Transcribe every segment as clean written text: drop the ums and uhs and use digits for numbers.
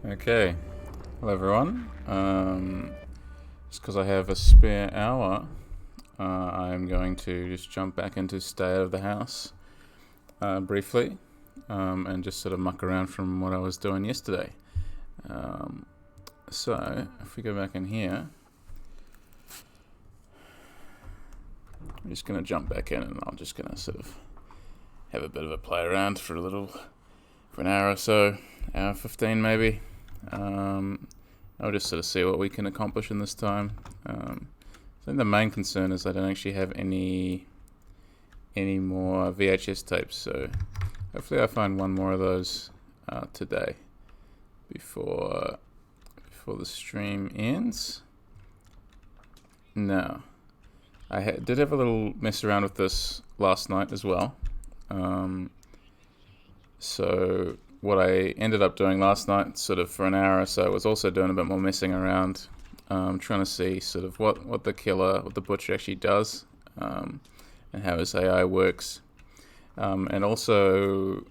Okay, hello everyone. Just because I have a spare hour, I'm going to just jump back into Stay Out of the House briefly, and just sort of muck around from what I was doing yesterday. So, if we go back in here, I'm just going to jump back in and I'm just going to sort of have a bit of a play around for an hour or so, hour 15 maybe. I'll just sort of see what we can accomplish in this time. I think the main concern is I don't actually have any more VHS tapes, so hopefully I find one more of those today before the stream ends. Now, I did have a little mess around with this last night as well. So what I ended up doing last night, sort of for an hour or so, was also doing a bit more messing around, trying to see sort of what the butcher actually does, and how his AI works. And also,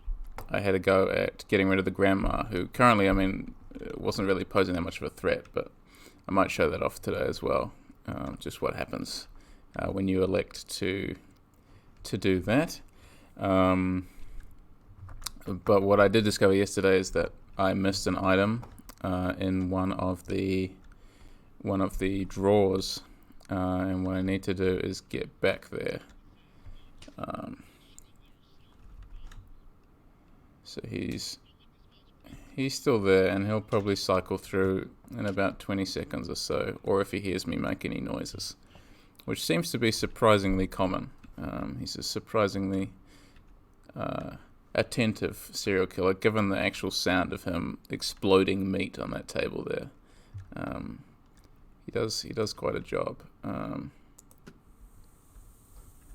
I had a go at getting rid of the grandma, who currently, wasn't really posing that much of a threat, but I might show that off today as well. Just what happens when you elect to do that. But what I did discover yesterday is that I missed an item in one of the drawers, and what I need to do is get back there. So he's still there, and he'll probably cycle through in about 20 seconds or so, or if he hears me make any noises, which seems to be surprisingly common. He's a surprisingly attentive serial killer, given the actual sound of him exploding meat on that table there. He does quite a job.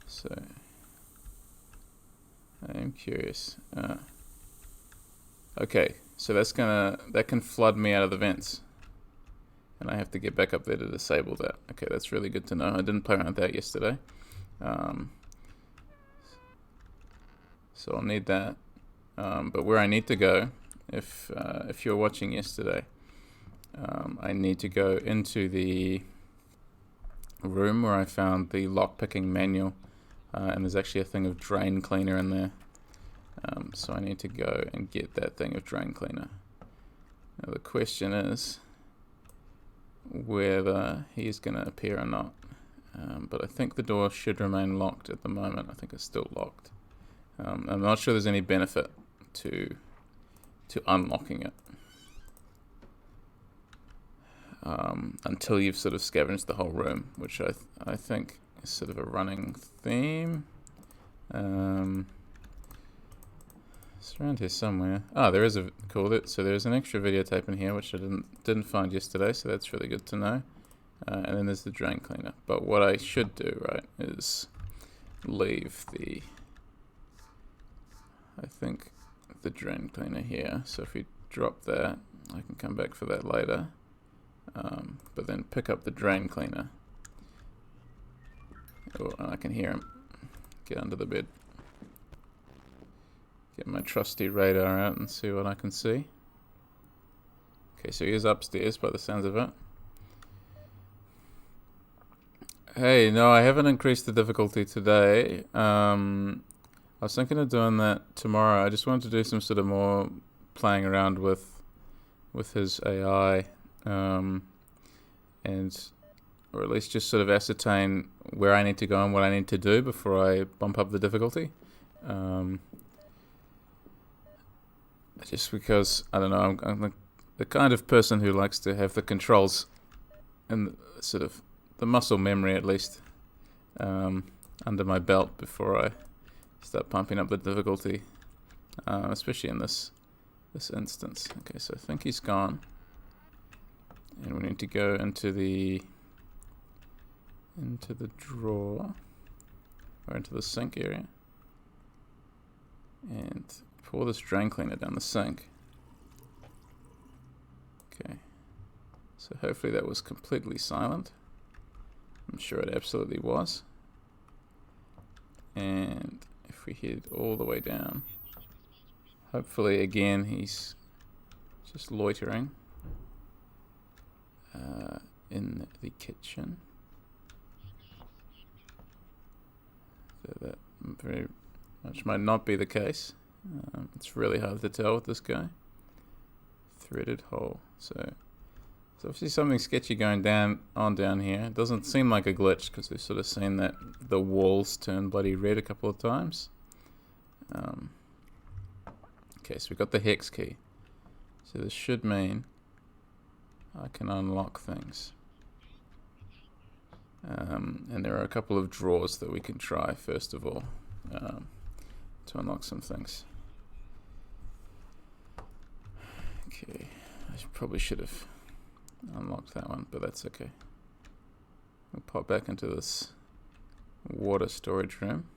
So I am curious. Okay, so that can flood me out of the vents, and I have to get back up there to disable that. Okay, that's really good to know. I didn't play around with that yesterday. So I'll need that. But where I need to go, if you're watching yesterday, I need to go into the room where I found the lockpicking manual, and there's actually a thing of drain cleaner in there. So I need to go and get that thing of drain cleaner. Now the question is whether he's going to appear or not. But I think the door should remain locked at the moment. I think it's still locked. I'm not sure there's any benefit to unlocking it until you've sort of scavenged the whole room, which I think is sort of a running theme. It's around here somewhere. There is so there's an extra videotape in here which I didn't find yesterday, so that's really good to know. And then there's the drain cleaner. But what I should do, right, is leave the drain cleaner here. So if we drop that, I can come back for that later. But then pick up the drain cleaner. Oh, and I can hear him. Get under the bed. Get my trusty radar out and see what I can see. Okay, so he is upstairs by the sounds of it. Hey, no, I haven't increased the difficulty today. I was thinking of doing that tomorrow. I just wanted to do some sort of more playing around with his AI, or at least just sort of ascertain where I need to go and what I need to do before I bump up the difficulty. Just because, I don't know, I'm the kind of person who likes to have the controls and sort of the muscle memory at least under my belt before I start pumping up the difficulty, especially in this instance. Okay, so I think he's gone, and we need to go into the drawer, or into the sink area, and pour this drain cleaner down the sink. Okay, so hopefully that was completely silent. I'm sure it absolutely was. And if we head all the way down, hopefully again he's just loitering in the kitchen. So that very much might not be the case. It's really hard to tell with this guy. Threaded hole. So there's obviously something sketchy going down here. It doesn't seem like a glitch because we've sort of seen that the walls turn bloody red a couple of times. Okay, so we've got the hex key. So this should mean I can unlock things. And there are a couple of drawers that we can try first of all to unlock some things. Okay, probably should have unlocked that one, but that's okay. We'll pop back into this water storage room.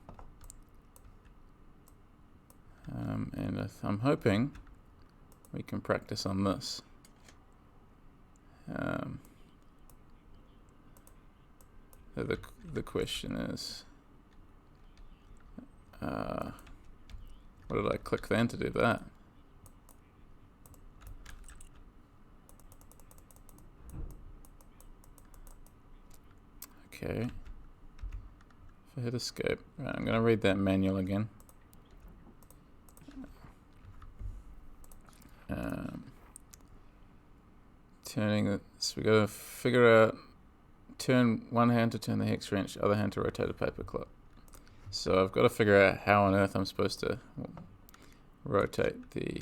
And I'm hoping we can practice on this. The question is, what did I click then to do that? Okay. If I hit escape, right, I'm going to read that manual again. Turning it, so we got to figure out, turn one hand to turn the hex wrench, other hand to rotate a paperclip. So I've got to figure out how on earth I'm supposed to rotate the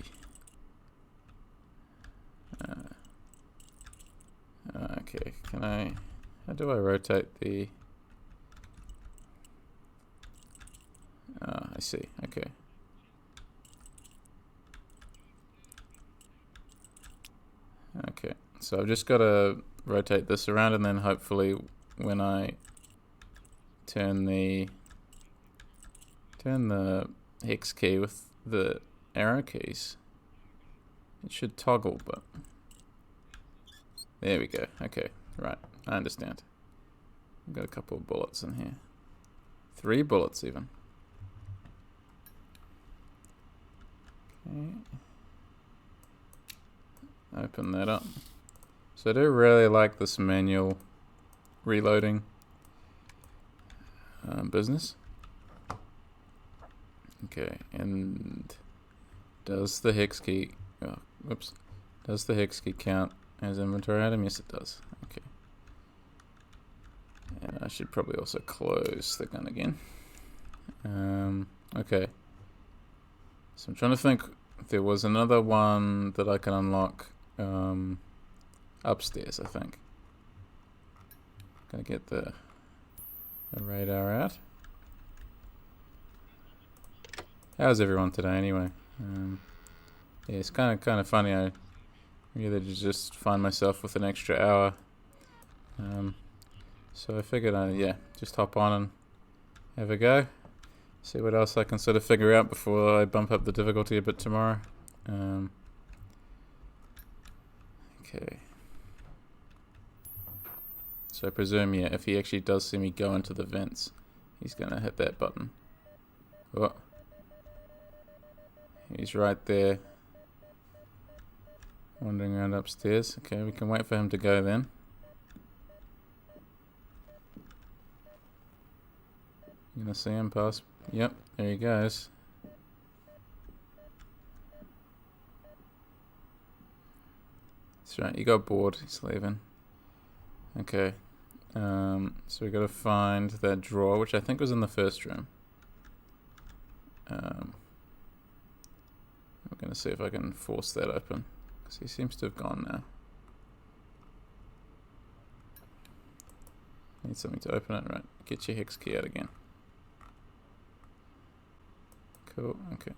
okay, how do I rotate the I see, okay. Okay, so I've just got to rotate this around, and then hopefully when I turn the hex key with the arrow keys, it should toggle, but there we go. Okay, right, I understand. I've got a couple of bullets in here. 3 bullets even. Okay. Open that up. So I do really like this manual reloading business. Okay, and does the hex key, does the hex key count as inventory item? Yes, it does. Okay. And I should probably also close the gun again. Okay. So I'm trying to think if there was another one that I can unlock upstairs, I think. Gonna get the radar out. How's everyone today anyway? Yeah, it's kind of funny. I really just find myself with an extra hour. So I figured I'd just hop on and have a go. See what else I can sort of figure out before I bump up the difficulty a bit tomorrow. Okay. So I presume, if he actually does see me go into the vents, he's gonna hit that button. Oh. He's right there. Wandering around upstairs. Okay, we can wait for him to go then. You gonna see him pass? Yep, there he goes. That's right, he got bored, he's leaving. Okay. So we gotta find that drawer, which I think was in the first room. I'm gonna see if I can force that open, because he seems to have gone now. Need something to open it, right? Get your hex key out again. Cool, okay.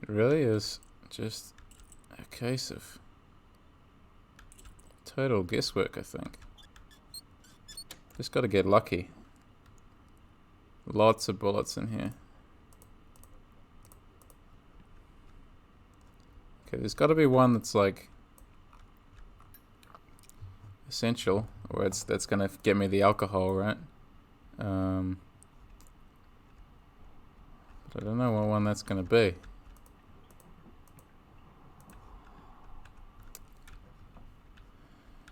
It really is just a case of total guesswork, I think. Just gotta get lucky. Lots of bullets in here. Okay, there's gotta be one that's like essential, or that's gonna get me the alcohol, right? But I don't know what one that's going to be.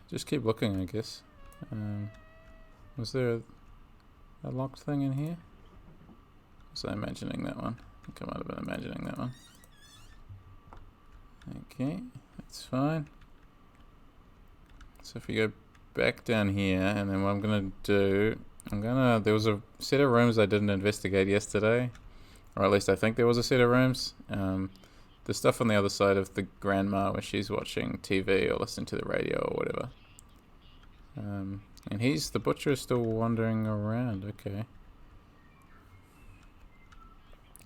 Just keep looking, I guess. Was there a locked thing in here? Was I imagining that one? I think I might have been imagining that one. Okay, that's fine. So if we go back down here, and then what I'm gonna do, there was a set of rooms I didn't investigate yesterday, or at least I think there was a set of rooms. The stuff on the other side of the grandma where she's watching TV or listening to the radio or whatever. And the butcher is still wandering around, okay.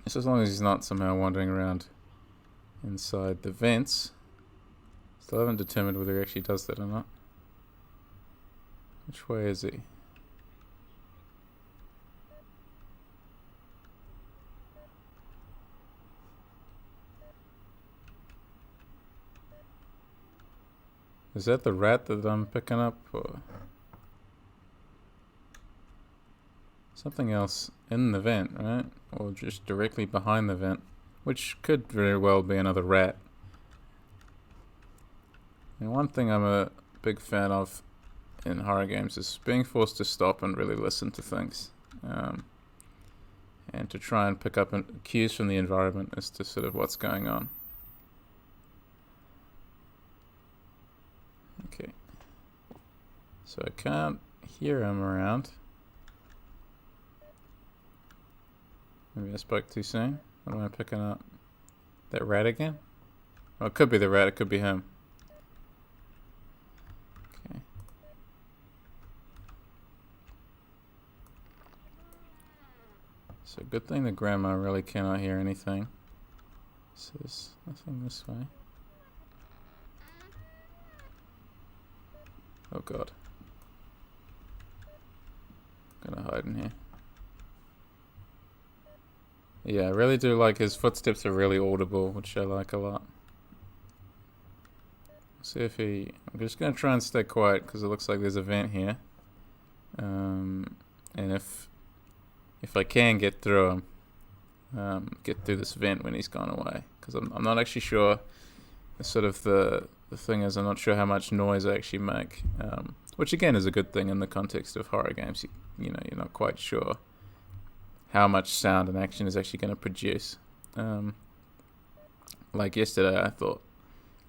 Just as long as he's not somehow wandering around inside the vents. Still haven't determined whether he actually does that or not. Which way is he? Is that the rat that I'm picking up, or something else in the vent, right? Or just directly behind the vent, which could very well be another rat. And one thing I'm a big fan of in horror games is being forced to stop and really listen to things, and to try and pick up cues from the environment as to sort of what's going on. Okay, so I can't hear him around. Maybe I spoke too soon. What am I picking up? That rat again? Well, it could be the rat, it could be him. Okay. So good thing the grandma really cannot hear anything. So there's nothing this way. Oh god. I'm gonna hide in here. Yeah, I really do like his footsteps are really audible, which I like a lot. See if I'm just gonna try and stay quiet because it looks like there's a vent here. And if I can get through him, get through this vent when he's gone away, because I'm not actually sure. The thing is, I'm not sure how much noise I actually make, which again is a good thing in the context of horror games. You know, you're not quite sure how much sound an action is actually going to produce. Like yesterday, I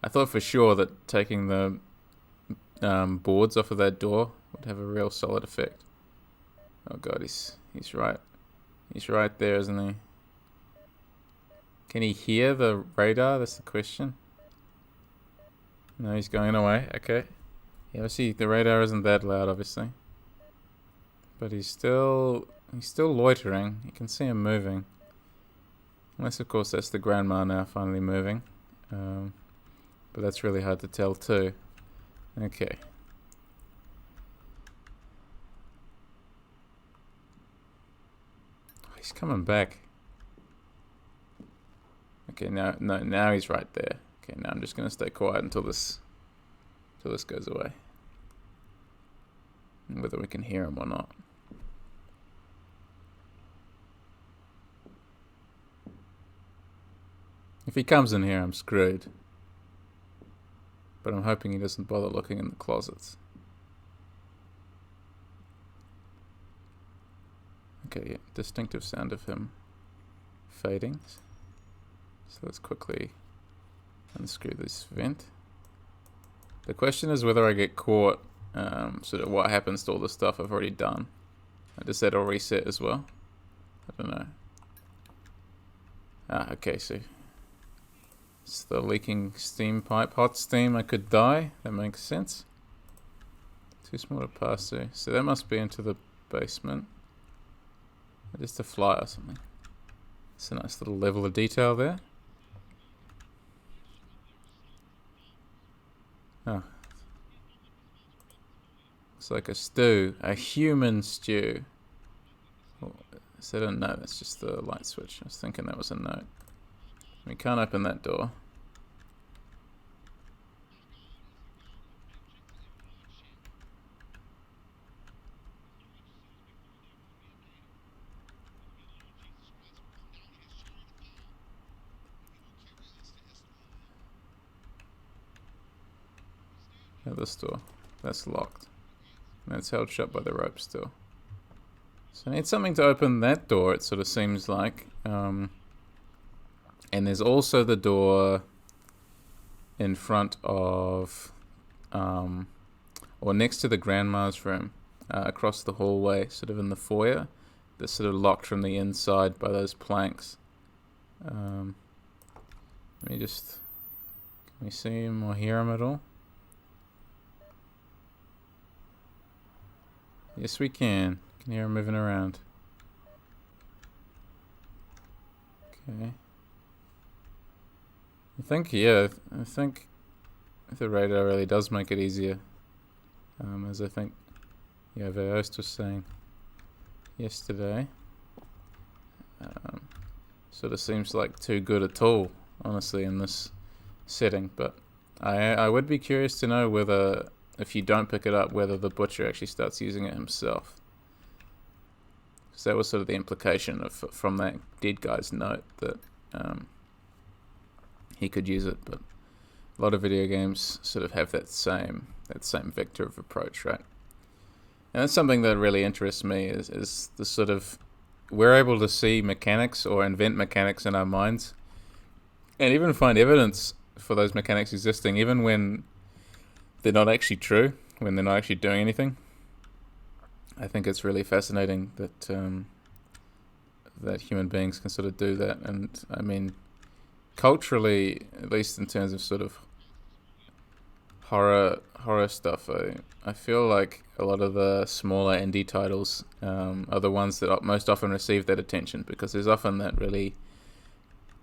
thought for sure that taking the boards off of that door would have a real solid effect. Oh god, he's right. He's right there, isn't he? Can he hear the radar? That's the question. No, he's going away. Okay. Yeah, obviously the radar isn't that loud, obviously. But he's still loitering. You can see him moving. Unless, of course, that's the grandma now finally moving. But that's really hard to tell too. Okay. Oh, he's coming back. Okay, now he's right there. Okay, now I'm just gonna stay quiet until this goes away. And whether we can hear him or not. If he comes in here, I'm screwed. But I'm hoping he doesn't bother looking in the closets. Okay, yeah, distinctive sound of him fading. So let's quickly unscrew this vent. The question is whether I get caught, sort of what happens to all the stuff I've already done. Does that all reset as well? I don't know. Ah, okay, so it's the leaking steam pipe. Hot steam, I could die. That makes sense. Too small to pass through. So that must be into the basement. Just a fly or something. It's a nice little level of detail there. Oh. Looks like a stew. A human stew. Oh, is that a note? That's just the light switch. I was thinking that was a note. We can't open that door. this door. That's locked. And it's held shut by the rope still. So I need something to open that door, it sort of seems like. And there's also the door in front of, or next to the grandma's room, across the hallway, sort of in the foyer. That's sort of locked from the inside by those planks. Let me just... Can we see him or hear him at all? Yes, we can. Can hear him moving around. Okay. I think the radar really does make it easier. As I think YoveOst was saying yesterday. Sort of seems like too good a tool, honestly, in this setting, but I would be curious to know whether, if you don't pick it up, whether the butcher actually starts using it himself. Because that was sort of the implication from that dead guy's note, that he could use it, but a lot of video games sort of have that same vector of approach, right? And that's something that really interests me, is the sort of, we're able to see mechanics or invent mechanics in our minds, and even find evidence for those mechanics existing, even when they're not actually true, when they're not actually doing anything. I think it's really fascinating that that human beings can sort of do that. And I mean, culturally, at least in terms of sort of horror stuff, I feel like a lot of the smaller indie titles are the ones that most often receive that attention, because there's often that really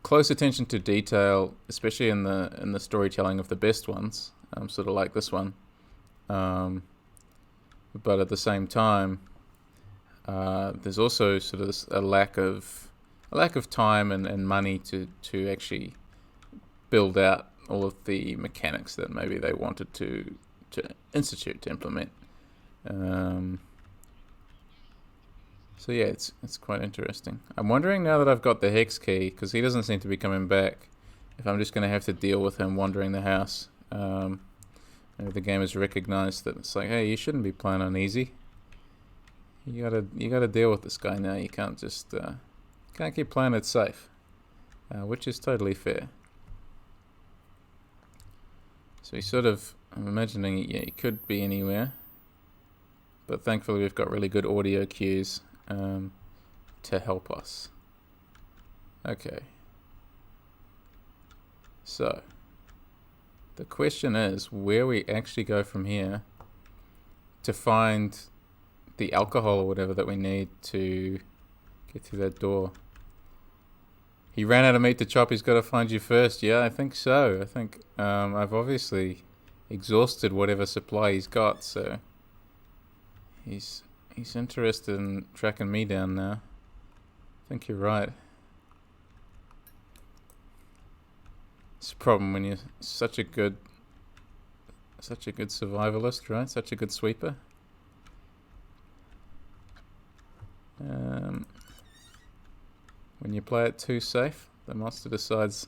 close attention to detail, especially in the storytelling of the best ones, sort of like this one. But at the same time, there's also sort of a lack of time and money to actually build out all of the mechanics that maybe they wanted to implement. So yeah, it's quite interesting. I'm wondering, now that I've got the hex key, because he doesn't seem to be coming back, if I'm just going to have to deal with him wandering the house. Maybe the game has recognized that it's like, hey, you shouldn't be playing on easy. You gotta deal with this guy now. You can't just can't keep playing it safe, which is totally fair. So he sort of, I'm imagining, yeah, he could be anywhere, but thankfully we've got really good audio cues to help us. Okay. So the question is where we actually go from here to find the alcohol or whatever that we need to get through that door. He ran out of meat to chop, he's got to find you first. Yeah, I think so. I think I've obviously exhausted whatever supply he's got, so he's interested in tracking me down now. I think you're right. It's a problem when you're such a good survivalist, right? Such a good sweeper. When you play it too safe, the monster decides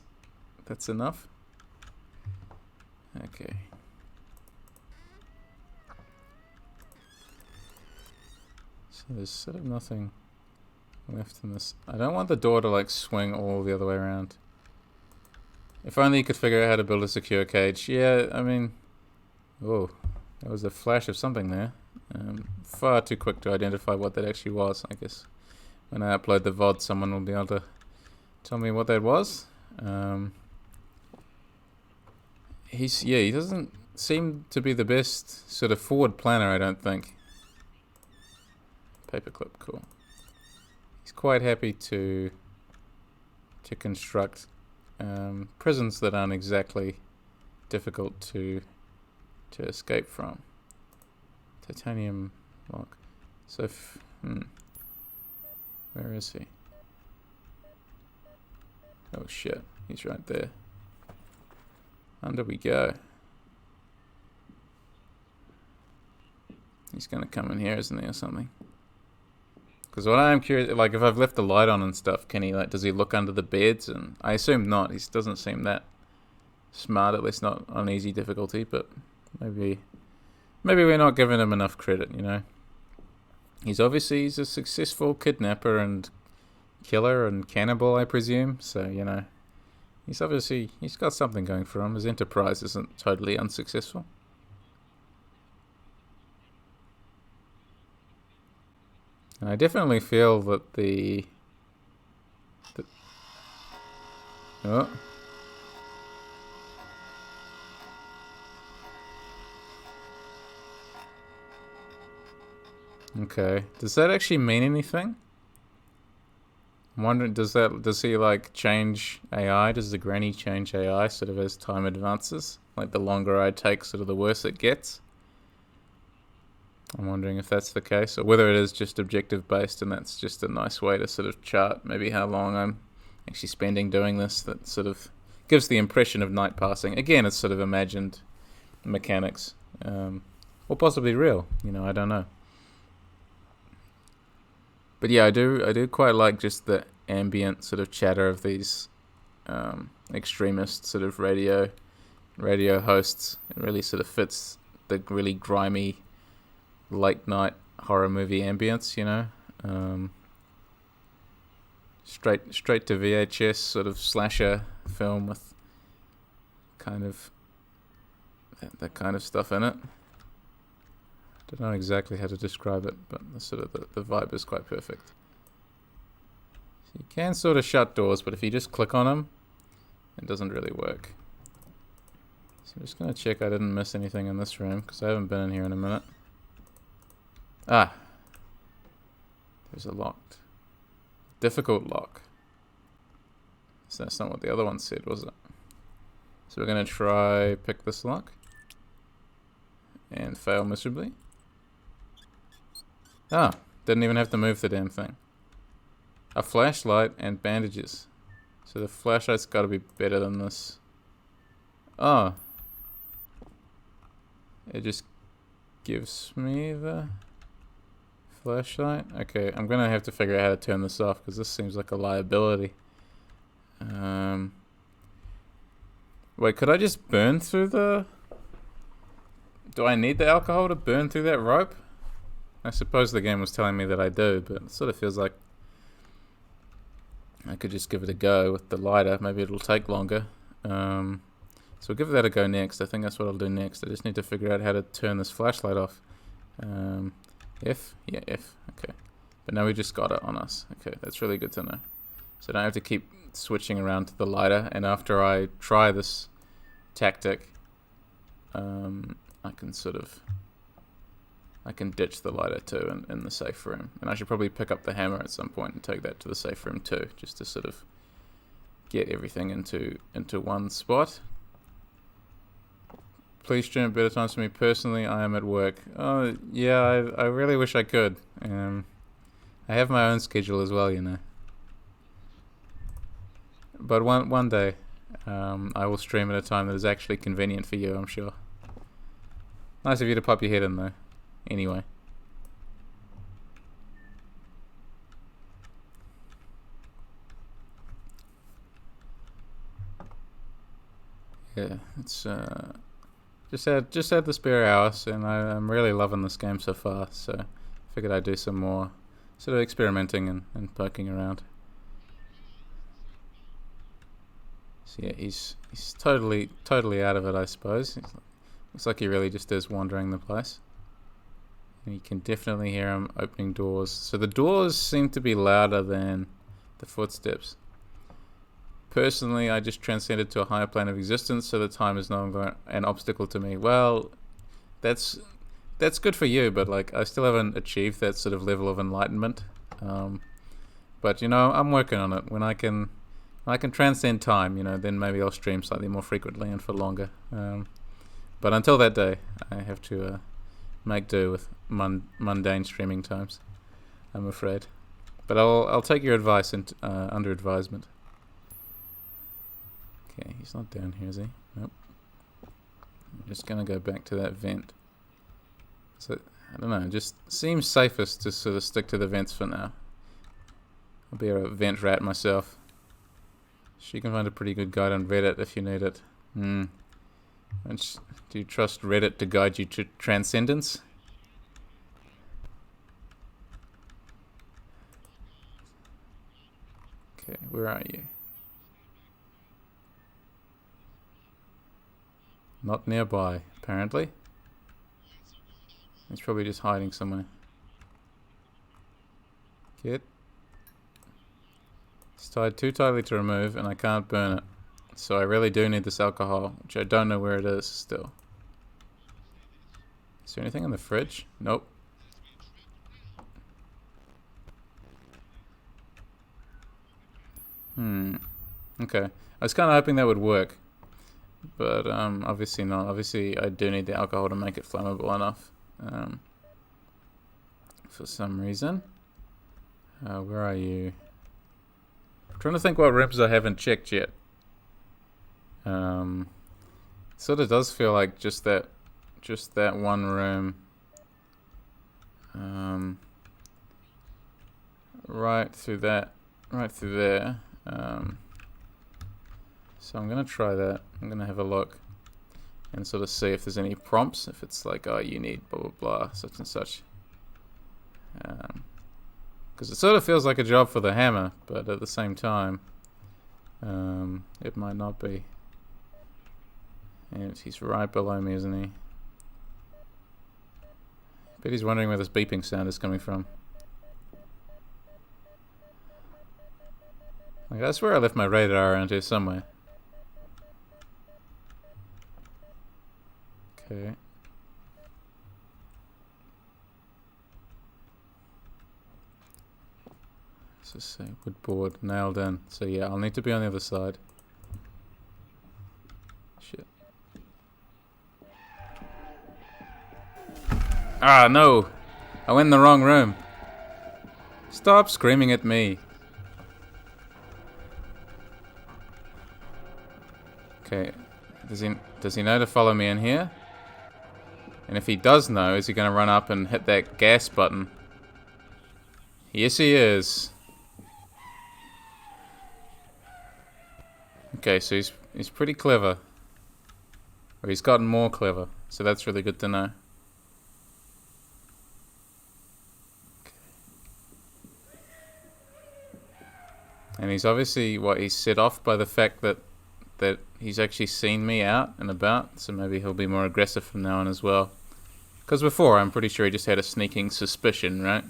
that's enough. Okay. So there's sort of nothing left in this. I don't want the door to like swing all the other way around. If only you could figure out how to build a secure cage. Yeah, I mean, whoa, that was a flash of something there. Far too quick to identify what that actually was. I guess when I upload the VOD, someone will be able to tell me what that was. He doesn't seem to be the best sort of forward planner, I don't think. Paperclip, cool. He's quite happy to construct prisons that aren't exactly difficult to escape from. Titanium lock. So, where is he? Oh shit, he's right there. Under we go. He's gonna come in here, isn't he, or something? Because what I am curious, like, if I've left the light on and stuff, can he, like, does he look under the beds? And I assume not. He doesn't seem that smart, at least not on easy difficulty, but maybe maybe we're not giving him enough credit, you know. He's a successful kidnapper and killer and cannibal, I presume. So, you know, he's got something going for him. His enterprise isn't totally unsuccessful. And I definitely feel that oh. Okay. Does that actually mean anything? I'm wondering, does he like change AI? Does the granny change AI sort of as time advances? Like the longer I take, sort of the worse it gets? I'm wondering if that's the case, or whether it is just objective based and that's just a nice way to sort of chart maybe how long I'm actually spending doing this, that sort of gives the impression of night passing. Again, it's sort of imagined mechanics, or possibly real, you know, I don't know. But yeah, I do quite like just the ambient sort of chatter of these extremist sort of radio hosts. It really sort of fits the really grimy late night horror movie ambience, you know. Straight to VHS sort of slasher film with kind of that kind of stuff in it. Don't know exactly how to describe it, but the vibe is quite perfect. So you can sort of shut doors, but if you just click on them, it doesn't really work. So I'm just going to check I didn't miss anything in this room, because I haven't been in here in a minute. Ah! There's a locked. Difficult lock. So that's not what the other one said, was it? So we're going to try pick this lock. And fail miserably. Ah, didn't even have to move the damn thing. A flashlight and bandages. So the flashlight's got to be better than this. Oh. It just gives me the flashlight. Okay, I'm going to have to figure out how to turn this off because this seems like a liability. Wait, could I just burn through the... Do I need the alcohol to burn through that rope? I suppose the game was telling me that I do, but it sort of feels like I could just give it a go with the lighter. Maybe it'll take longer. So we'll give that a go next. I think that's what I'll do next. I just need to figure out how to turn this flashlight off. F? Yeah, F. Okay. But now we just got it on us. Okay, that's really good to know. So I don't have to keep switching around to the lighter. And after I try this tactic, I can ditch the lighter too in the safe room. And I should probably pick up the hammer at some point and take that to the safe room too, just to sort of get everything into one spot. Please stream at better times for me personally. I am at work. Oh, yeah, I really wish I could. I have my own schedule as well, you know. But one day, I will stream at a time that is actually convenient for you, I'm sure. Nice of you to pop your head in, though. Anyway. Yeah, it's just had the spare hour, and I'm really loving this game so far. So I figured I'd do some more sort of experimenting and poking around. So yeah, he's totally out of it, I suppose. Looks like he really just is wandering the place. And you can definitely hear him opening doors. So the doors seem to be louder than the footsteps. Personally, I just transcended to a higher plane of existence, so the time is no longer an obstacle to me. Well, that's good for you, but like I still haven't achieved that sort of level of enlightenment. But you know, I'm working on it. When I can transcend time, you know, then maybe I'll stream slightly more frequently and for longer. But until that day, I have to make do with mundane streaming times, I'm afraid. But I'll take your advice under advisement. Okay, he's not down here, is he? Nope. I'm just going to go back to that vent. So, I don't know, it just seems safest to sort of stick to the vents for now. I'll be a vent rat myself. You can find a pretty good guide on Reddit if you need it. Do you trust Reddit to guide you to transcendence? Okay, where are you? Not nearby, apparently. He's probably just hiding somewhere. Get. It's tied too tightly to remove, and I can't burn it. So I really do need this alcohol, which I don't know where it is still. Is there anything in the fridge? Nope. Okay. I was kind of hoping that would work. But obviously not. Obviously I do need the alcohol to make it flammable enough. For some reason. Where are you? I'm trying to think what rooms I haven't checked yet. Sort of does feel like just that one room. Right through there. So I'm gonna try that. I'm gonna have a look and sort of see if there's any prompts. If it's like, oh, you need blah blah blah, such and such. Because it sort of feels like a job for the hammer, but at the same time, it might not be. And he's right below me, isn't he? But he's wondering where this beeping sound is coming from. Like, that's where I left my radar around here somewhere. Okay. Let's just say wood board nailed in. So yeah, I'll need to be on the other side. Shit. Ah, no! I went in the wrong room. Stop screaming at me. Okay. Does he know to follow me in here? And if he does know, is he going to run up and hit that gas button? Yes, he is. Okay, so he's pretty clever. Or he's gotten more clever. So that's really good to know. Okay. And he's obviously, he's set off by the fact that he's actually seen me out and about, so maybe he'll be more aggressive from now on as well. Because before, I'm pretty sure he just had a sneaking suspicion, right?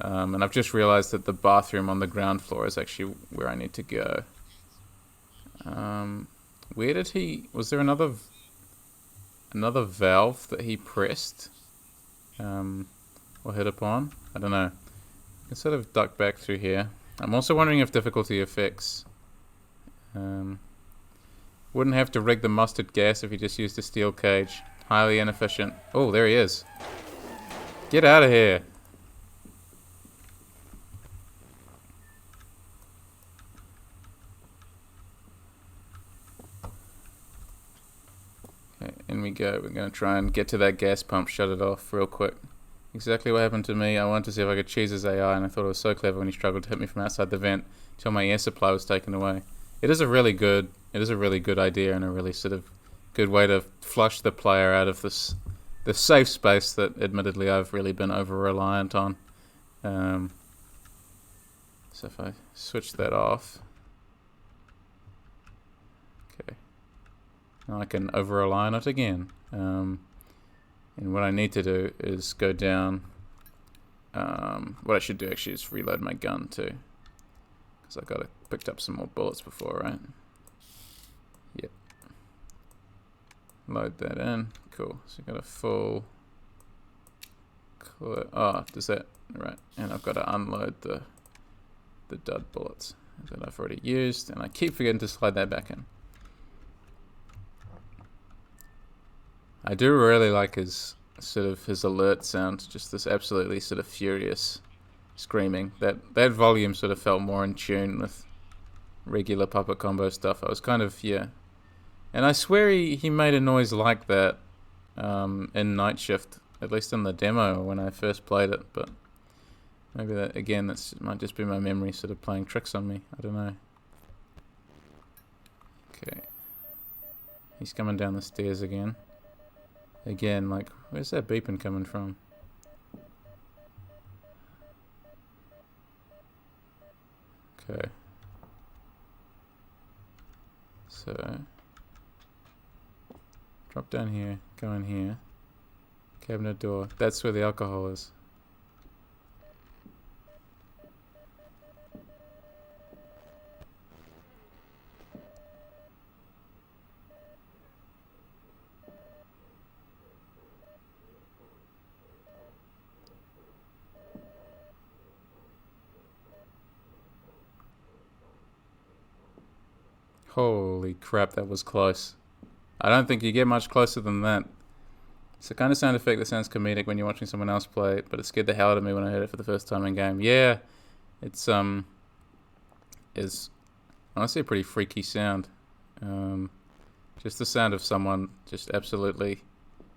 And I've just realized that the bathroom on the ground floor is actually where I need to go. Where did he... Was there another valve that he pressed? Or hit upon? I don't know. I can sort of duck back through here. I'm also wondering if difficulty affects... wouldn't have to rig the mustard gas if he just used a steel cage. Highly inefficient. Oh, there he is. Get out of here. Okay, in we go. We're going to try and get to that gas pump, shut it off real quick. Exactly what happened to me. I wanted to see if I could cheese his AI, and I thought it was so clever when he struggled to hit me from outside the vent until my air supply was taken away. It is a really good idea and a really sort of good way to flush the player out of this safe space that admittedly I've really been over reliant on. So if I switch that off, okay, now I can over rely on it again. And what I need to do is go down. What I should do actually is reload my gun too, because I picked up some more bullets before, right? Yep. Load that in. Cool. So I've got a full... Oh, does that... Right. And I've got to unload the dud bullets that I've already used. And I keep forgetting to slide that back in. I do really like his alert sound. Just this absolutely sort of furious screaming. That volume sort of felt more in tune with regular Puppet Combo stuff. I was kind of, yeah. And I swear he made a noise like that in Night Shift, at least in the demo when I first played it, but maybe that, again, might just be my memory sort of playing tricks on me. I don't know. Okay. He's coming down the stairs again. Again, like, where's that beeping coming from? Okay. So, drop down here, go in here. Cabinet door. That's where the alcohol is. Holy crap, that was close. I don't think you get much closer than that. It's the kind of sound effect that sounds comedic when you're watching someone else play, but it scared the hell out of me when I heard it for the first time in game. Yeah, it's is honestly a pretty freaky sound. Just the sound of someone just absolutely,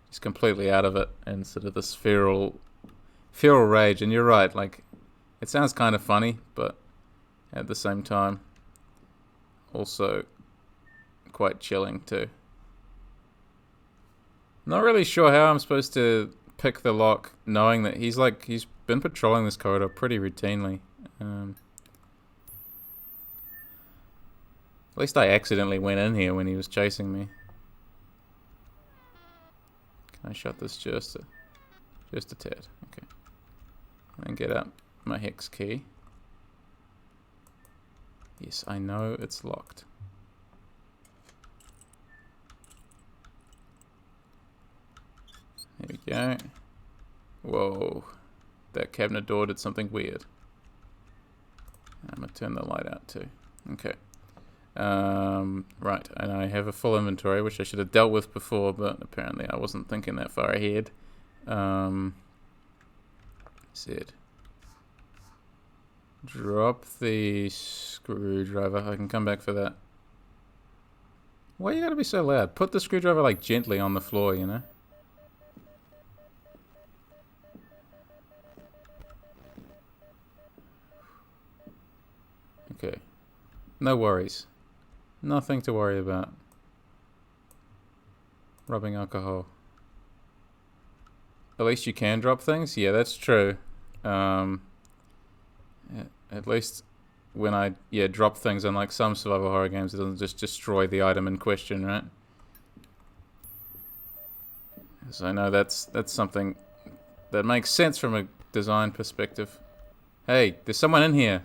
just completely out of it, and sort of this feral rage. And you're right, like, it sounds kind of funny, but at the same time, also quite chilling too. Not really sure how I'm supposed to pick the lock, knowing that he's been patrolling this corridor pretty routinely. At least I accidentally went in here when he was chasing me. Can I shut this just a tad? Okay. And get out my hex key. Yes, I know it's locked. There we go. Whoa. That cabinet door did something weird. I'm going to turn the light out too. Okay. Right, and I have a full inventory, which I should have dealt with before, but apparently I wasn't thinking that far ahead. Said. Drop the screwdriver. I can come back for that. Why you gotta be so loud? Put the screwdriver, like, gently on the floor, you know? Okay. No worries. Nothing to worry about. Rubbing alcohol. At least you can drop things? Yeah, that's true. At least when I drop things in, like, some survival horror games, it doesn't just destroy the item in question, right? So I know that's something that makes sense from a design perspective. Hey, there's someone in here.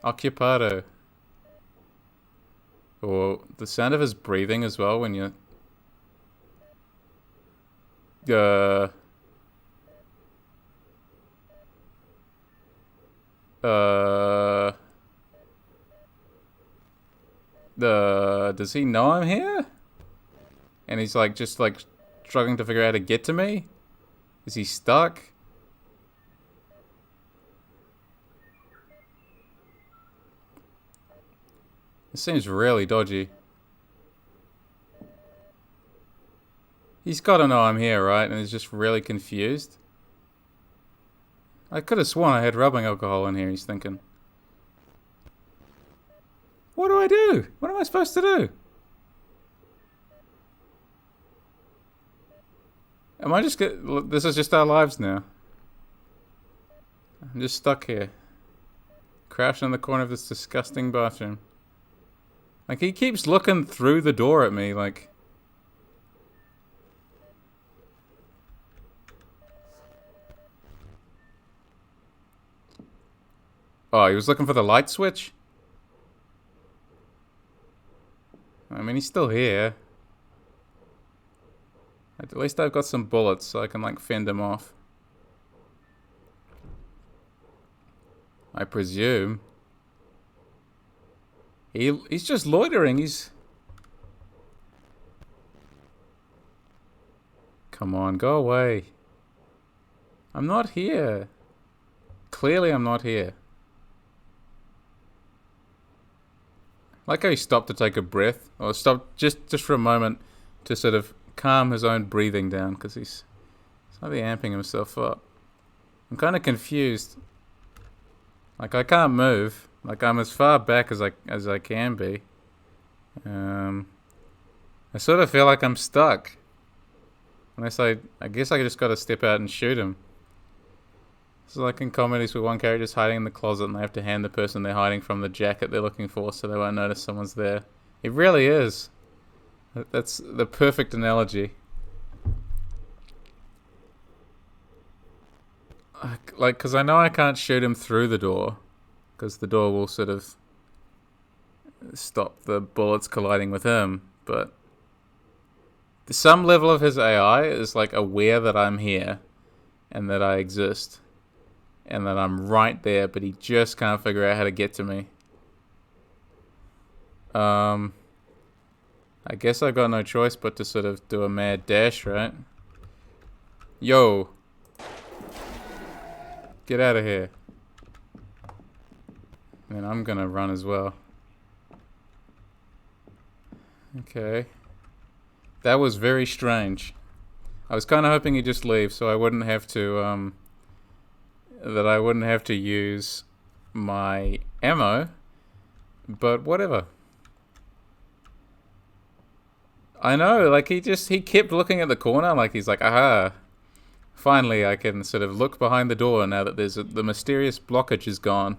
Occupado. Or the sound of his breathing as well when you're... Does he know I'm here? And he's like, just like struggling to figure out how to get to me? Is he stuck? This seems really dodgy. He's got to know I'm here, right? And he's just really confused. I could have sworn I had rubbing alcohol in here, he's thinking. What do I do? What am I supposed to do? Am I just this is just our lives now. I'm just stuck here. Crouched in the corner of this disgusting bathroom. Like, he keeps looking through the door at me, like... Oh, he was looking for the light switch? I mean, he's still here. At least I've got some bullets, so I can, like, fend him off. I presume. He's just loitering, he's... Come on, go away. I'm not here. Clearly I'm not here. Like how he stopped to take a breath, or stopped just for a moment to sort of calm his own breathing down, because he's slightly amping himself up. I'm kind of confused. Like, I can't move. Like, I'm as far back as I can be. I sort of feel like I'm stuck. Unless I guess I just gotta step out and shoot him. It's like in comedies where one character's hiding in the closet and they have to hand the person they're hiding from the jacket they're looking for so they won't notice someone's there. It really is. That's the perfect analogy. Like, because I know I can't shoot him through the door, because the door will sort of stop the bullets colliding with him, but some level of his AI is like aware that I'm here and that I exist and that I'm right there, but he just can't figure out how to get to me. I guess I've got no choice but to sort of do a mad dash, right? Yo! Get out of here. I mean, I'm gonna run as well. Okay. That was very strange. I was kind of hoping he'd just leave so I wouldn't have to, that I wouldn't have to use my ammo, but whatever. I know, like he kept looking at the corner like he's like, aha, finally I can sort of look behind the door now that the mysterious blockage is gone.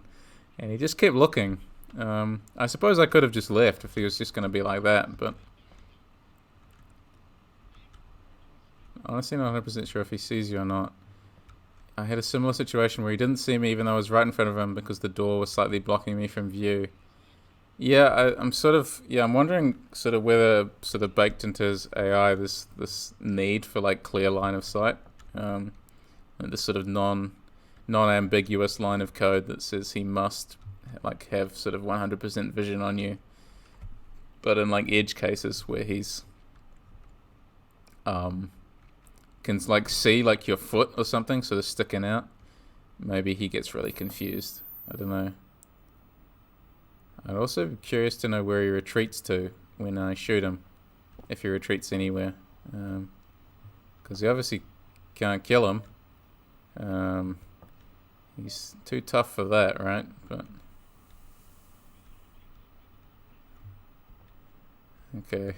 And he just kept looking. I suppose I could have just left if he was just going to be like that, but honestly not 100% sure if he sees you or not. I had a similar situation where he didn't see me even though I was right in front of him because the door was slightly blocking me from view. Yeah, I'm wondering sort of whether sort of baked into his AI this need for like clear line of sight, and this sort of non-ambiguous line of code that says he must like have sort of 100% vision on you, but in like edge cases where he's can like see like your foot or something sort of sticking out, maybe he gets really confused. I don't know. I'd also be curious to know where he retreats to when I shoot him, if he retreats anywhere, because he obviously can't kill him. He's too tough for that, right? But okay.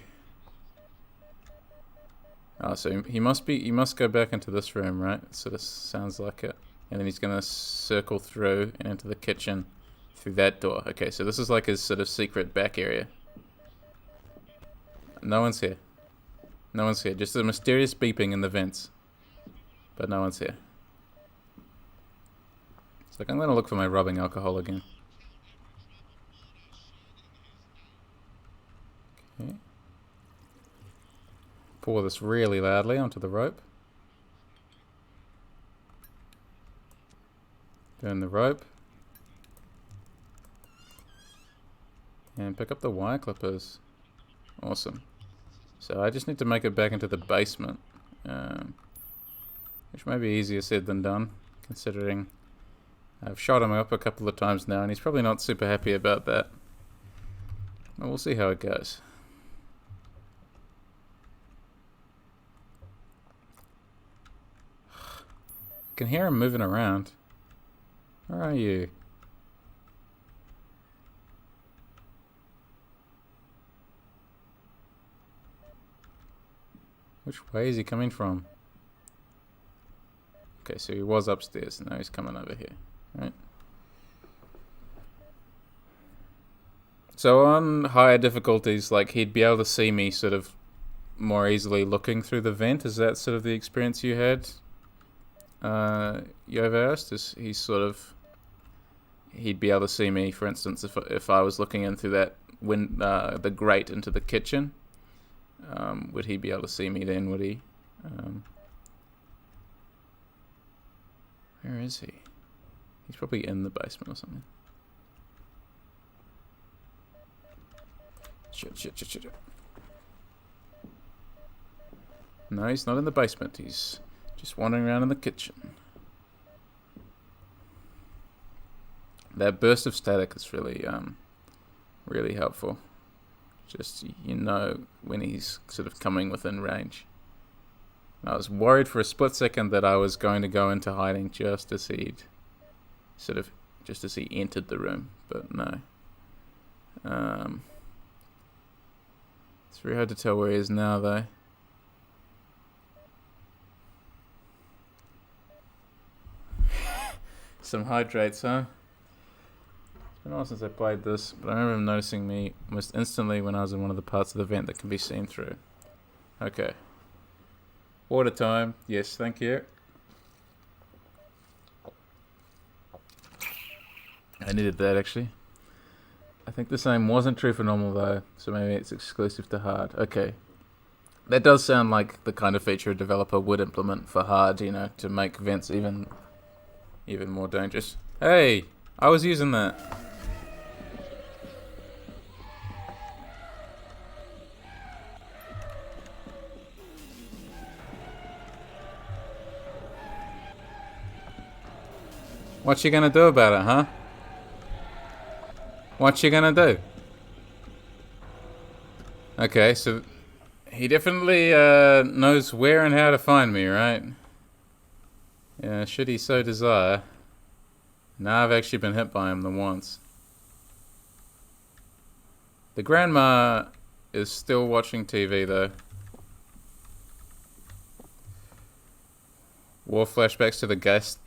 Oh, so he must go back into this room, right? It sort of sounds like it, and then he's gonna circle through and into the kitchen. Through that door. Okay, so this is like his sort of secret back area. No one's here. No one's here. Just a mysterious beeping in the vents. But no one's here. It's like I'm going to look for my rubbing alcohol again. Okay. Pour this really loudly onto the rope. Turn the rope. And pick up the wire clippers. Awesome. So I just need to make it back into the basement. Which may be easier said than done, considering I've shot him up a couple of times now, and he's probably not super happy about that. But we'll see how it goes. I can hear him moving around. Where are you? Which way is he coming from? Okay, so he was upstairs, and now he's coming over here, right? So on higher difficulties, like he'd be able to see me sort of more easily looking through the vent. Is that sort of the experience you had, YoveOst? Is he sort of, he'd be able to see me, for instance, if I was looking in through that the grate into the kitchen. Would he be able to see me then, would he? Where is he? He's probably in the basement or something. Shit. No, he's not in the basement. He's just wandering around in the kitchen. That burst of static is really, really helpful. Just, you know, when he's sort of coming within range. I was worried for a split second that I was going to go into hiding just as he entered the room, but no. It's very hard to tell where he is now, though. Some hydrates, huh? It's been a while since I played this, but I remember him noticing me almost instantly when I was in one of the parts of the vent that can be seen through. Okay. Water time. Yes, thank you. I needed that, actually. I think the same wasn't true for normal, though, so maybe it's exclusive to hard. Okay. That does sound like the kind of feature a developer would implement for hard, you know, to make vents even more dangerous. Hey! I was using that. What you gonna do about it, huh? What you gonna do? Okay, so he definitely knows where and how to find me, right? Yeah, should he so desire. Now I've actually been hit by him the once. The grandma is still watching TV, though. War flashbacks to the gas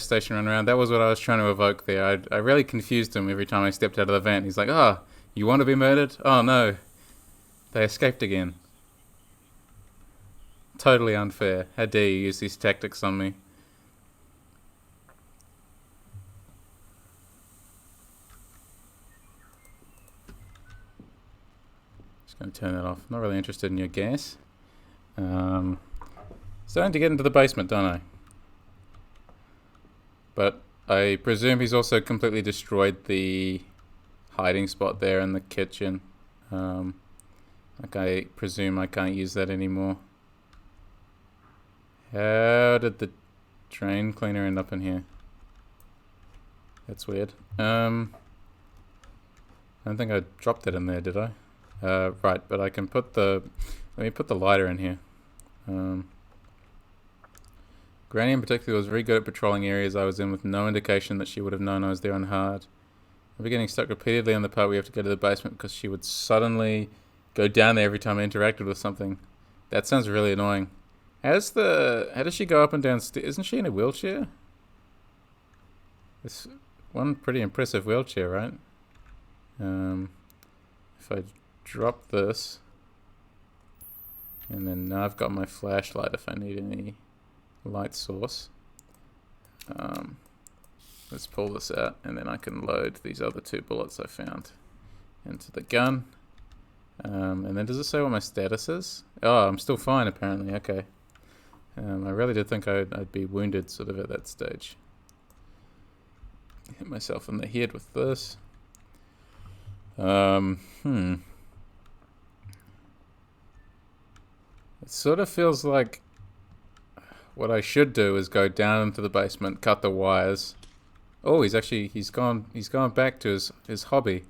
station run around. That was what I was trying to evoke there. I really confused him every time I stepped out of the vent. He's like, "Oh, you want to be murdered? Oh no, they escaped again." Totally unfair. How dare you use these tactics on me? Just gonna turn that off. Not really interested in your gas. Starting to get into the basement, don't I? But I presume he's also completely destroyed the hiding spot there in the kitchen. Like I presume I can't use that anymore. How did the drain cleaner end up in here? That's weird. I don't think I dropped it in there, did I? Right, but I can put the... Let me put the lighter in here. Granny in particular was very good at patrolling areas I was in with no indication that she would have known I was there on hard. I'll be getting stuck repeatedly on the part we have to go to the basement because she would suddenly go down there every time I interacted with something. That sounds really annoying. How does she go up and down stairs? Isn't she in a wheelchair? It's one pretty impressive wheelchair, right? If I drop this, and then now I've got my flashlight if I need any light source. Let's pull this out, and then I can load these other 2 bullets I found into the gun. And then does it say what my status is? Oh, I'm still fine apparently. Okay. I really did think I'd be wounded sort of at that stage. Hit myself in the head with this. It sort of feels like what I should do is go down into the basement, cut the wires. Oh, he's gone back to his hobby.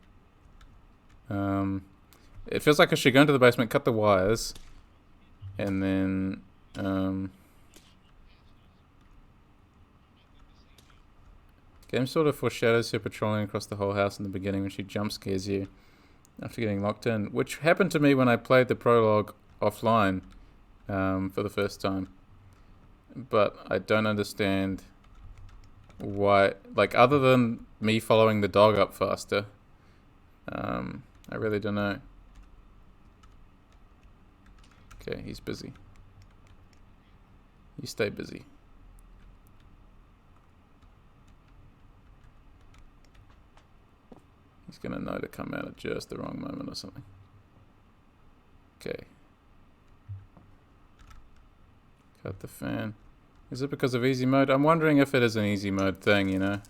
It feels like I should go into the basement, cut the wires, and then game sort of foreshadows her patrolling across the whole house in the beginning when she jump scares you after getting locked in, which happened to me when I played the prologue offline for the first time. But I don't understand why, like, other than me following the dog up faster, I really don't know. Okay, he's busy. You stay busy. He's gonna know to come out at just the wrong moment or something. Okay. Cut the fan. Is it because of easy mode? I'm wondering if it is an easy mode thing, you know.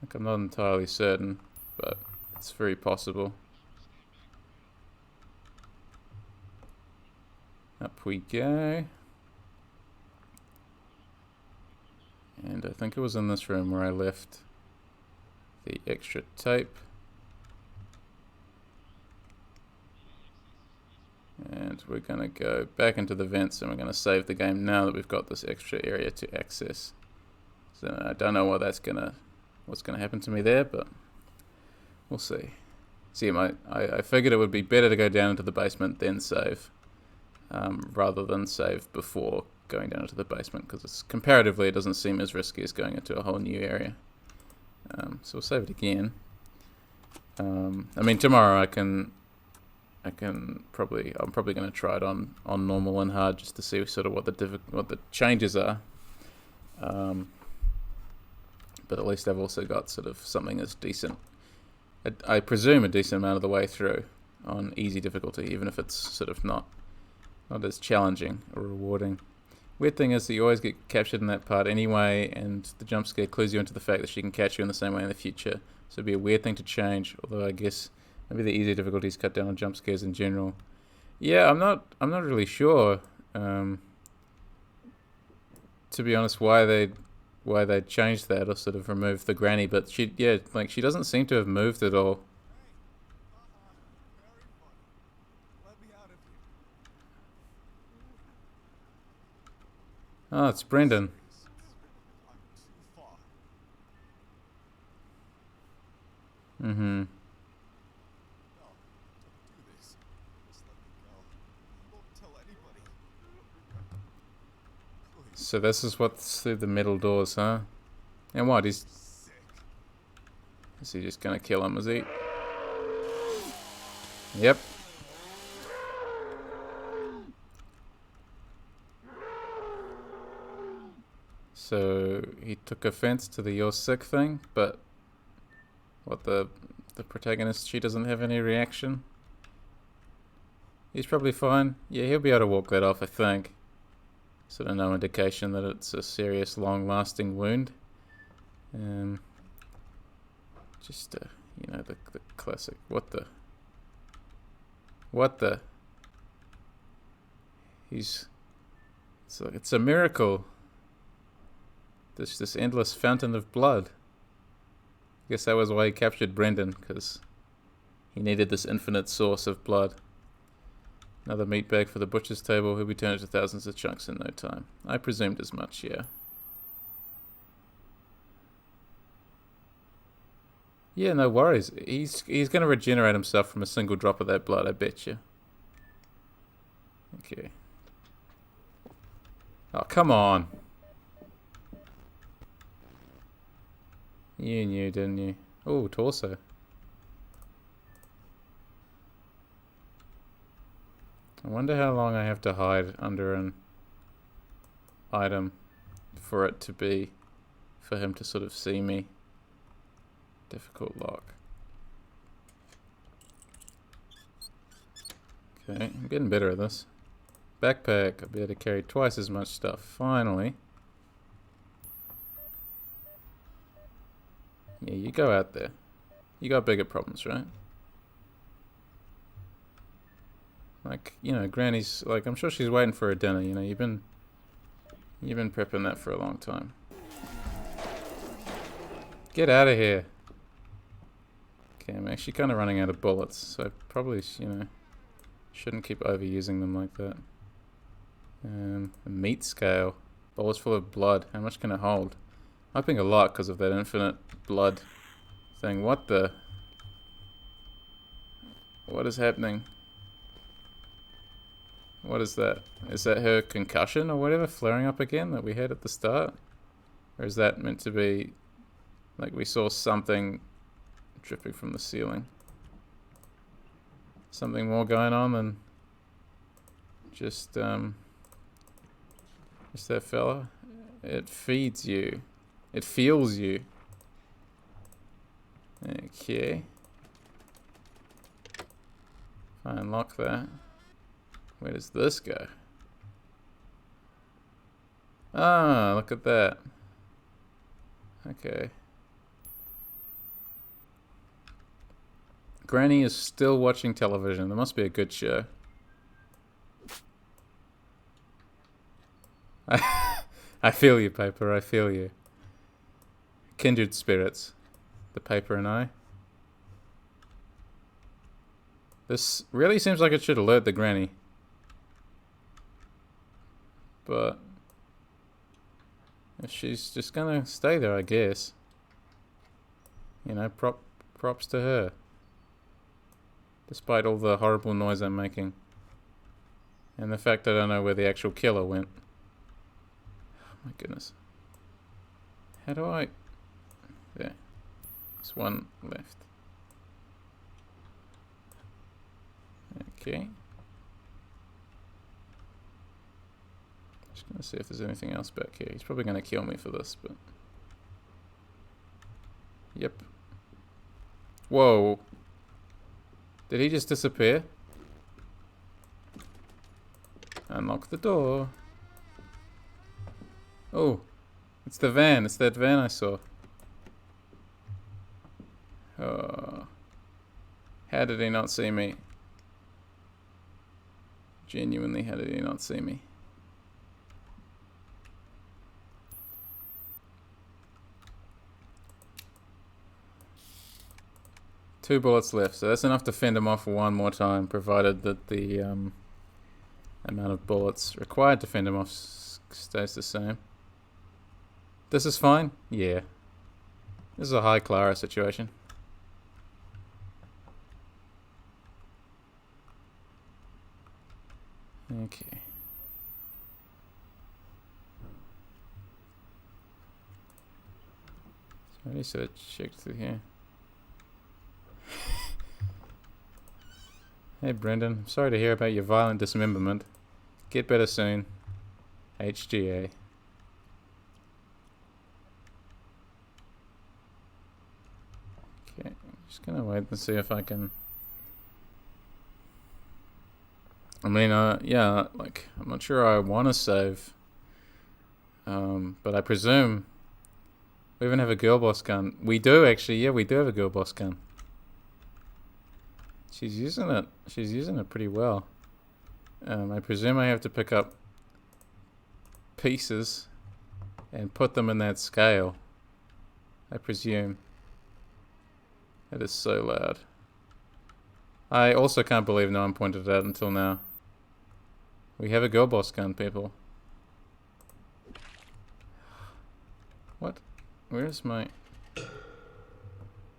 Like, I'm not entirely certain, but it's very possible. Up we go. And I think it was in this room where I left the extra tape. And we're going to go back into the vents and we're going to save the game now that we've got this extra area to access. So I don't know what's going to happen to me there, but We'll see. See, I figured it would be better to go down into the basement then save, rather than save before going down into the basement, because comparatively it doesn't seem as risky as going into a whole new area. So we'll save it again. I mean, tomorrow I'm probably going to try it on normal and hard just to see sort of what the changes are. But at least I've also got sort of something that's decent. I presume a decent amount of the way through on easy difficulty, even if it's sort of not as challenging or rewarding. Weird thing is that you always get captured in that part anyway, and the jump scare clues you into the fact that she can catch you in the same way in the future. So it'd be a weird thing to change, although I guess maybe the easier difficulties cut down on jump scares in general. Yeah, I'm not really sure, to be honest, why they changed that or sort of removed the granny, but she doesn't seem to have moved at all. Oh, it's Brendan. Mm-hmm. So this is what's through the metal doors, huh? And what, is he just gonna kill him, is he? Yep. So he took offense to the "you're sick" thing, but what, the protagonist, she doesn't have any reaction? He's probably fine. Yeah, he'll be able to walk that off, I think. Sort of no indication that it's a serious, long-lasting wound. Just, you know, the classic. What the? It's a miracle. This endless fountain of blood. I guess that was why he captured Brendan, because he needed this infinite source of blood. Another meat bag for the butcher's table. He'll be turned into thousands of chunks in no time. I presumed as much, yeah. Yeah, no worries. He's going to regenerate himself from a single drop of that blood, I bet you. Okay. Oh, come on. You knew, didn't you? Oh, torso. I wonder how long I have to hide under an item for him to sort of see me. Difficult lock. Okay, I'm getting better at this. Backpack, I'll be able to carry twice as much stuff, finally. Yeah, you go out there. You got bigger problems, right? Like, you know, Granny's, like, I'm sure she's waiting for her dinner, you know, you've been prepping that for a long time. Get out of here. Okay, I'm actually kind of running out of bullets, so I probably, you know, shouldn't keep overusing them like that. A meat scale. Bowls full of blood. How much can it hold? I'm hoping a lot because of that infinite blood thing. What the? What is happening? What is that? Is that her concussion or whatever flaring up again that we had at the start? Or is that meant to be, like, we saw something dripping from the ceiling? Something more going on than just that fella? It feeds you. It feels you. Okay. If I unlock that. Where does this go? Ah, look at that. Okay. Granny is still watching television. There must be a good show. I feel you, Paper. I feel you. Kindred spirits. The Paper and I. This really seems like it should alert the Granny. But if she's just gonna stay there, I guess. You know, props to her. Despite all the horrible noise I'm making. And the fact I don't know where the actual killer went. Oh my goodness. How do I... There. There's one left. Okay. Just gonna see if there's anything else back here. He's probably gonna kill me for this, but... Yep. Whoa. Did he just disappear? Unlock the door. Oh. It's the van. It's that van I saw. Oh. How did he not see me? Genuinely, how did he not see me? Two bullets left, so that's enough to fend him off one more time, provided that the amount of bullets required to fend him off stays the same. This is fine? Yeah. This is a high Clara situation. Okay. So I sort of checked through here. Hey Brendan, I'm sorry to hear about your violent dismemberment. Get better soon. HGA. Okay, I'm just gonna wait and see if I can... I mean, yeah, like, I'm not sure I want to save. But I presume we even have a girl boss gun. We do, actually, yeah, we do have a girl boss gun. She's using it. She's using it pretty well. I presume I have to pick up pieces and put them in that scale. I presume. That is so loud. I also can't believe no one pointed it out until now. We have a girl boss gun, people. What? Where's my...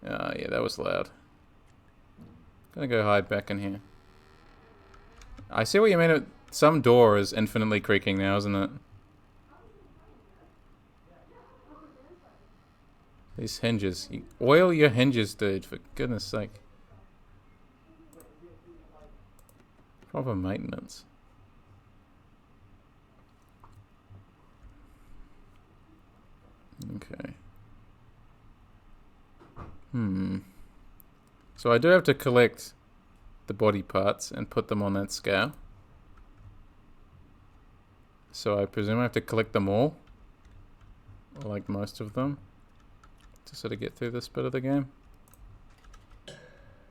Ah, yeah, that was loud. Gonna go hide back in here. I see what you mean. Some door is infinitely creaking now, isn't it? These hinges. You oil your hinges, dude, for goodness sake. Proper maintenance. Okay. So I do have to collect the body parts and put them on that scale. So I presume I have to collect them all. Or like most of them. To sort of get through this bit of the game.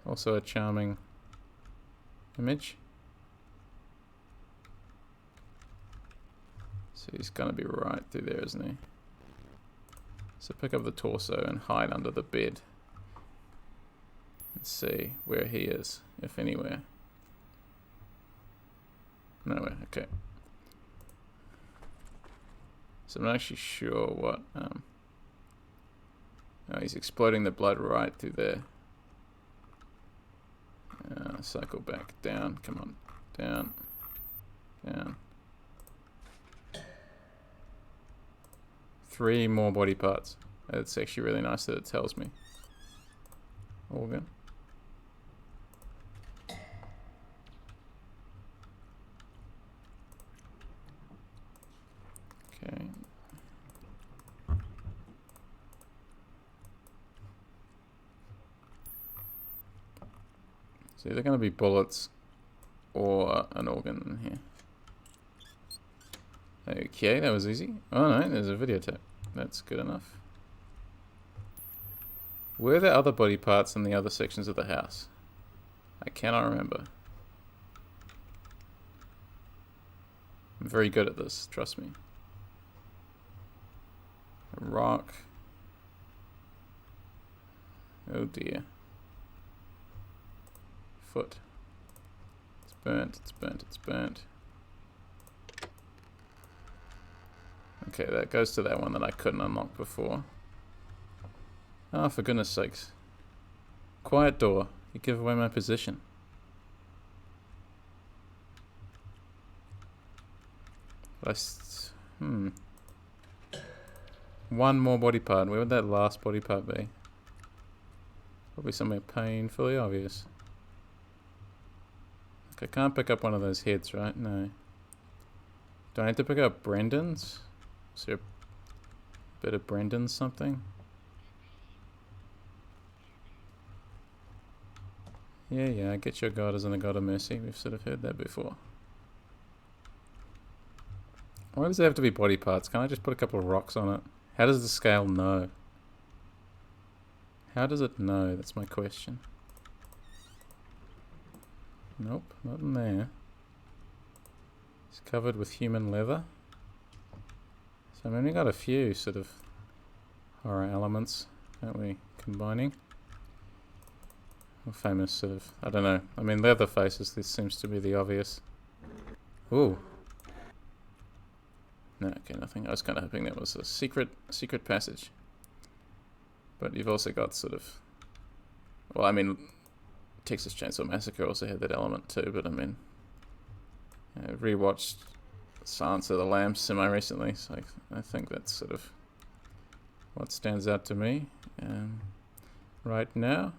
Also a charming image. So he's gonna be right through there, isn't he? So pick up the torso and hide under the bed. Let's see where he is, if anywhere. Nowhere, okay. So I'm not actually sure what... Oh, he's exploding the blood right through there. Cycle back, down, come on, down, down. 3 more body parts. It's actually really nice that it tells me. Organ. Okay. So either going to be bullets or an organ in here. Okay, that was easy. Oh no, there's a videotape. That's good enough. Were there other body parts in the other sections of the house? I cannot remember. I'm very good at this, trust me. A rock. Oh dear. Foot. It's burnt, it's burnt, it's burnt. Okay, that goes to that one that I couldn't unlock before. Oh, for goodness sakes. Quiet door. You give away my position. But one more body part. Where would that last body part be? Probably somewhere painfully obvious. I can't pick up one of those heads, right? No. Do I need to pick up Brendan's? Is there a bit of Brendan's something? Yeah, I get your God isn't a God of mercy. We've sort of heard that before. Why does it have to be body parts? Can't I just put a couple of rocks on it? How does the scale know? How does it know? That's my question. Nope, not in there. It's covered with human leather. So I've only got a few sort of horror elements, aren't we, combining? Or famous sort of, I don't know. I mean, leather faces, this seems to be the obvious. Ooh. No, okay, nothing. I was kind of hoping that was a secret passage. But you've also got sort of, well, I mean, Texas Chainsaw Massacre also had that element too, but I mean, I rewatched Silence of the Lambs semi-recently, so I think that's sort of what stands out to me right now.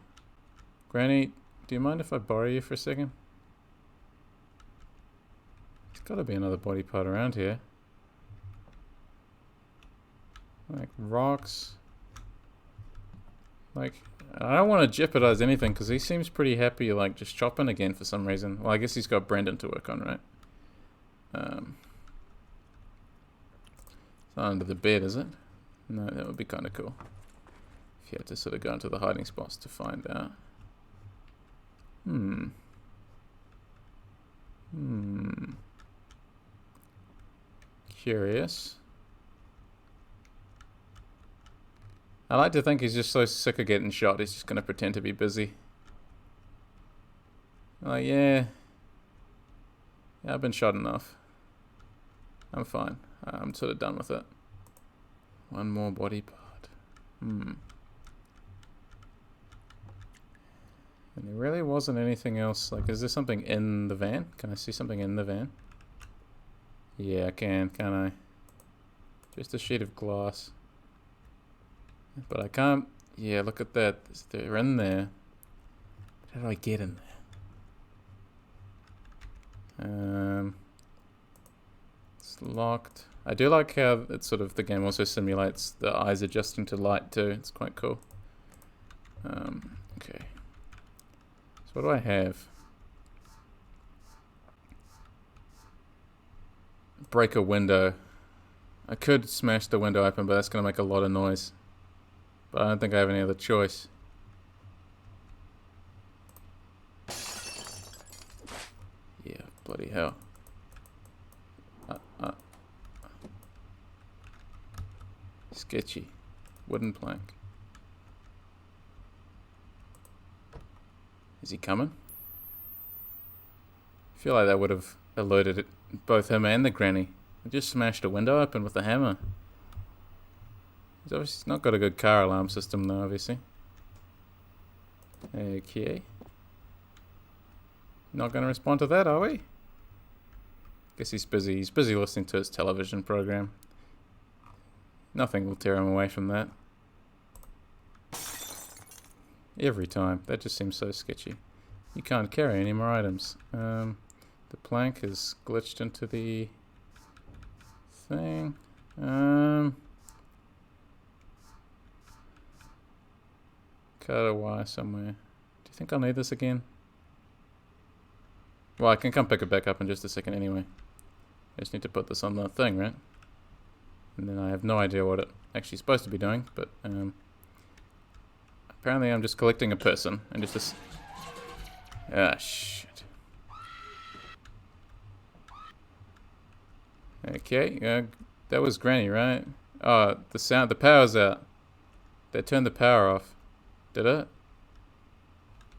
Granny, do you mind if I borrow you for a second? There's got to be another body part around here. Like rocks. Like, I don't want to jeopardize anything because he seems pretty happy, like, just chopping again for some reason. Well, I guess he's got Brendan to work on, right? It's not under the bed, is it? No, that would be kind of cool. If you had to sort of go into the hiding spots to find out. Curious. I like to think he's just so sick of getting shot, he's just going to pretend to be busy. Like, yeah, I've been shot enough. I'm fine. I'm sort of done with it. One more body part. And there really wasn't anything else. Like, is there something in the van? Can I see something in the van? Yeah, I can I? Just a sheet of glass. But I can't. Yeah, look at that. They're in there. How do I get in there? It's locked. I do like how it's sort of, the game also simulates the eyes adjusting to light too. It's quite cool. Okay. So what do I have? Break a window. I could smash the window open, but that's going to make a lot of noise. But I don't think I have any other choice. Yeah, bloody hell. Sketchy. Wooden plank. Is he coming? I feel like that would have alerted it, both him and the granny. I just smashed a window open with a hammer. He's obviously not got a good car alarm system though, obviously. Okay. Not going to respond to that, are we? Guess he's busy. He's busy listening to his television program. Nothing will tear him away from that. Every time. That just seems so sketchy. You can't carry any more items. The plank is glitched into the thing. Cut a wire somewhere. Do you think I'll need this again? Well, I can come pick it back up in just a second anyway. I just need to put this on the thing, right? And then I have no idea what it actually is supposed to be doing, but apparently I'm just collecting a person and just ah, shit. Okay, that was Granny, right? Oh, the power's out. They turned the power off. Did it?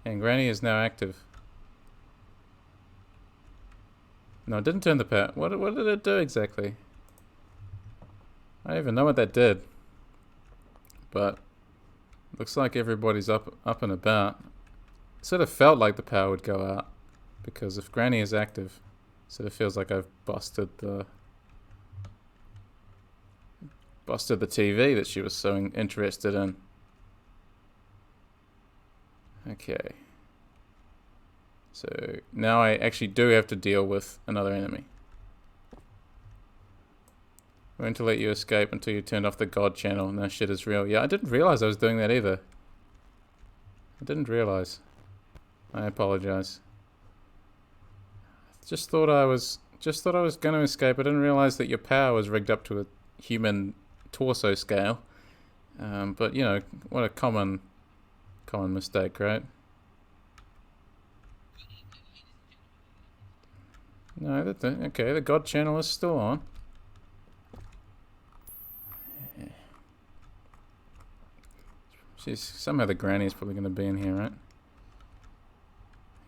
And Granny is now active. No, it didn't turn the power. What did it do exactly? I don't even know what that did. But looks like everybody's up and about. It sort of felt like the power would go out, because if Granny is active, it sort of feels like I've busted the busted the TV that she was so interested in. Okay. So now I actually do have to deal with another enemy. I'm going to let you escape until you turned off the God channel. No shit is real. Yeah, I didn't realize I was doing that either. I didn't realize. I apologize. Just thought I was going to escape. I didn't realize that your power was rigged up to a human torso scale. But you know, what a common mistake, right? No, okay. The God channel is still on. Somehow the granny is probably going to be in here, right?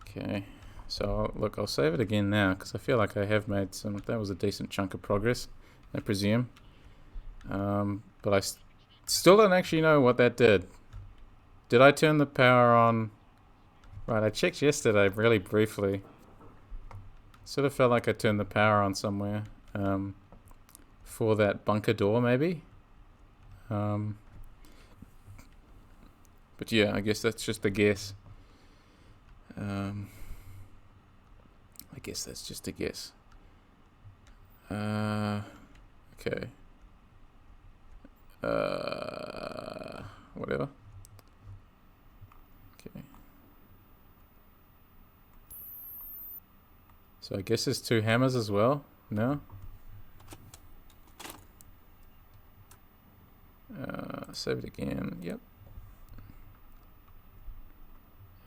Okay, so look, I'll save it again now because I feel like I have made some. That was a decent chunk of progress, I presume. But I still don't actually know what that did. Did I turn the power on? Right, I checked yesterday really briefly. Sort of felt like I turned the power on somewhere. For that bunker door, maybe. But yeah, I guess that's just a guess. I guess that's just a guess. Okay. Whatever. Okay. So I guess there's 2 hammers as well. No? Save it again. Yep.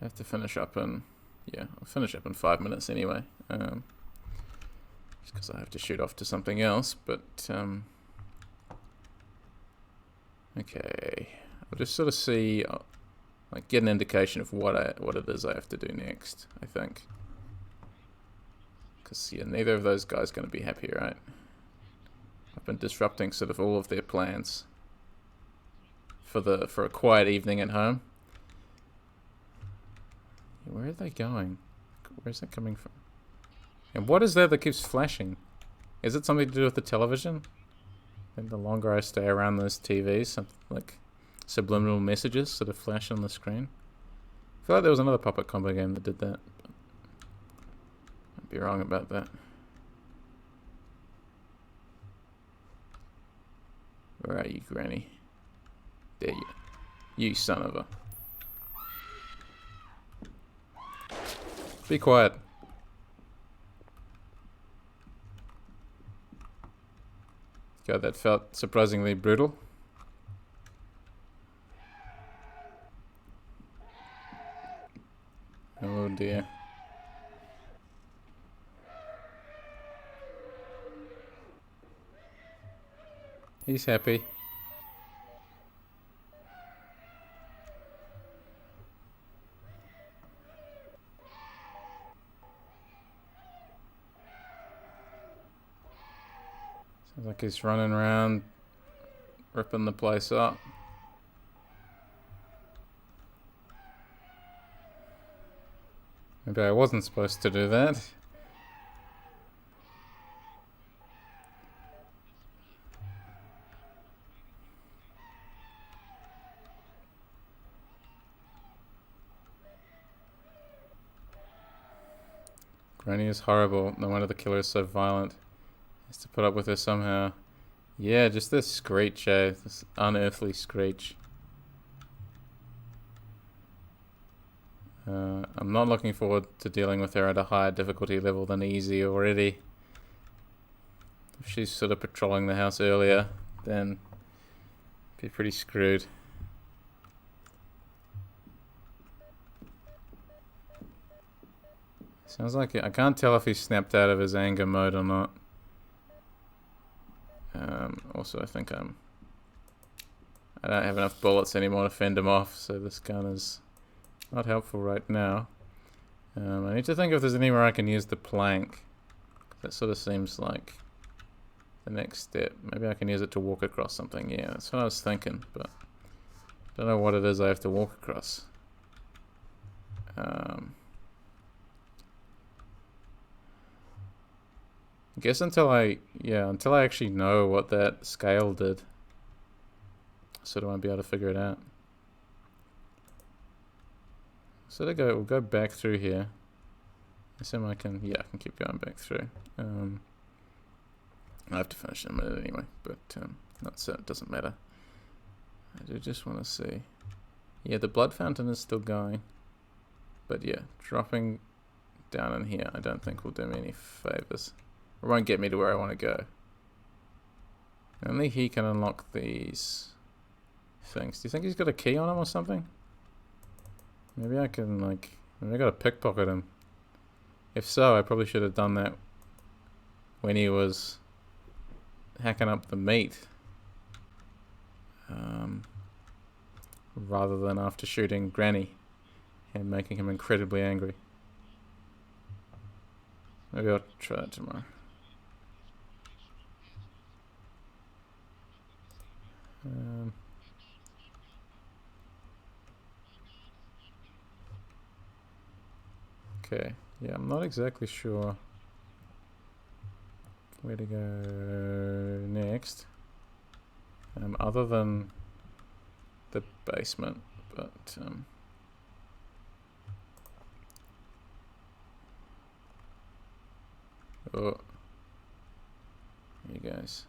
I have to finish up in, yeah, I'll finish up in 5 minutes anyway. Just because I have to shoot off to something else, but, okay. I'll just sort of see, like, get an indication of what it is I have to do next, I think. Because, yeah, neither of those guys are going to be happy, right? I've been disrupting sort of all of their plans for a quiet evening at home. Where are they going? Where's that coming from? And what is that keeps flashing? Is it something to do with the television? And the longer I stay around those TVs, something like subliminal messages sort of flash on the screen. I feel like there was another Puppet Combo game that did that. I'd be wrong about that. Where are you, Granny? There you. You son of a. Be quiet. God, that felt surprisingly brutal. Oh dear. He's happy. Sounds like he's running around, ripping the place up. Maybe I wasn't supposed to do that. Granny is horrible. No wonder the killer is so violent. Has to put up with her somehow. Yeah, just this screech, eh? This unearthly screech. I'm not looking forward to dealing with her at a higher difficulty level than easy already. If she's sort of patrolling the house earlier, then be pretty screwed. Sounds like it. I can't tell if he snapped out of his anger mode or not. Also, I think I don't have enough bullets anymore to fend him off, so this gun is not helpful right now. I need to think if there's anywhere I can use the plank. That sort of seems like the next step. Maybe I can use it to walk across something. Yeah, that's what I was thinking, but I don't know what it is I have to walk across. I guess until I actually know what that scale did. sort of won't be able to figure it out. So we'll go back through here. I assume I can keep going back through. I have to finish in a minute anyway, but it doesn't matter. I do just want to see. Yeah, the blood fountain is still going. But yeah, dropping down in here I don't think will do me any favors. It won't get me to where I want to go. Only he can unlock these things. Do you think he's got a key on him or something? Maybe I can, like, maybe I gotta pickpocket him. If so, I probably should have done that when he was hacking up the meat. Rather than after shooting Granny and making him incredibly angry. Maybe I'll try that tomorrow. Okay, yeah, I'm not exactly sure where to go next, other than the basement, but oh, you guys.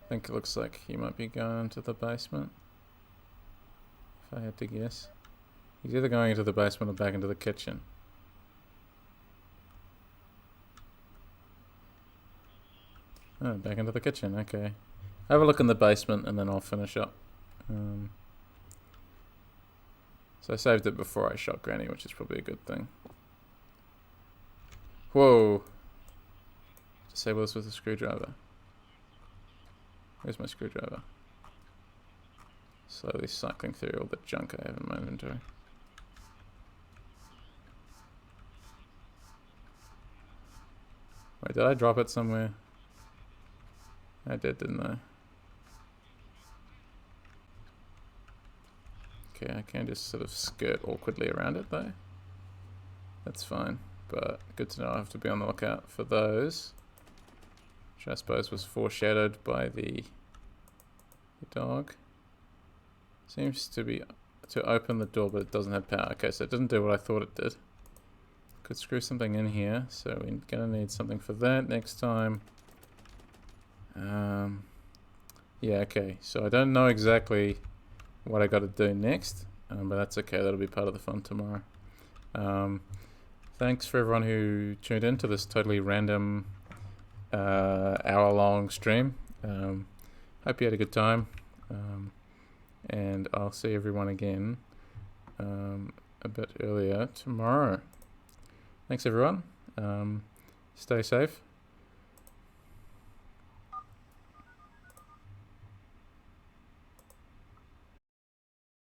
I think it looks like he might be going to the basement, if I had to guess. He's either going into the basement or back into the kitchen. Oh, back into the kitchen, okay. Have a look in the basement and then I'll finish up. So I saved it before I shot Granny, which is probably a good thing. Whoa! Disable this with a screwdriver. Where's my screwdriver? Slowly cycling through all the junk I have in my inventory. Wait, did I drop it somewhere? I did, didn't I? Okay, I can just sort of skirt awkwardly around it though. That's fine, but good to know I have to be on the lookout for those. Which I suppose was foreshadowed by the dog. Seems to be to open the door, but it doesn't have power. Okay, so it didn't do what I thought it did. Could screw something in here, so we're gonna need something for that next time. Yeah, okay, so I don't know exactly what I got to do next, but that's okay, that'll be part of the fun tomorrow. Thanks for everyone who tuned in to this totally random hour-long stream. Hope you had a good time, and I'll see everyone again a bit earlier tomorrow. Thanks everyone, stay safe,